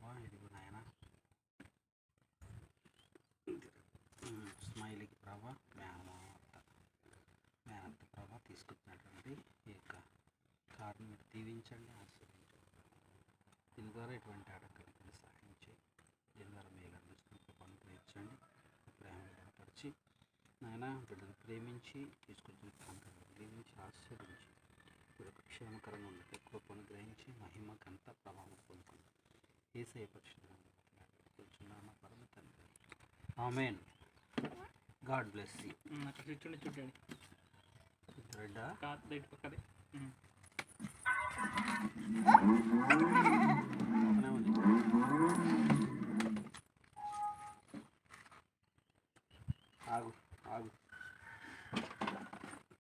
ప్రభా, ఇదిగో నాయన స్మైలీకి ప్రభా, మేనత్త ప్రభా తీసుకొచ్చినటువంటి ఈ యొక్క కారుని మీరు దీవించండి, ఆశీర్వదించండి. దీని ద్వారా ఎటువంటి ఆటంకాలను సహాయం చేయి. దీని ద్వారా మేలు అందిస్తున్న కృపను ప్రేమించండి, ప్రేమను బలపరిచి నాయన బిడ్డను ప్రేమించి తీసుకొచ్చిన ప్రాంతాలను దీవించి ఆశీర్వదించి వీళ్ళకు క్షేమకరంగా ఉండే కృపను గ్రహించి మహిమ ఘనత ప్రభావం పొందుకుంది. యేసయ్య పరిశుద్ధంగా కూర్చున్నాను పరమ తండ్రి, ఆమేన్. God bless you. చూడండి రెడ్డా పక్కనే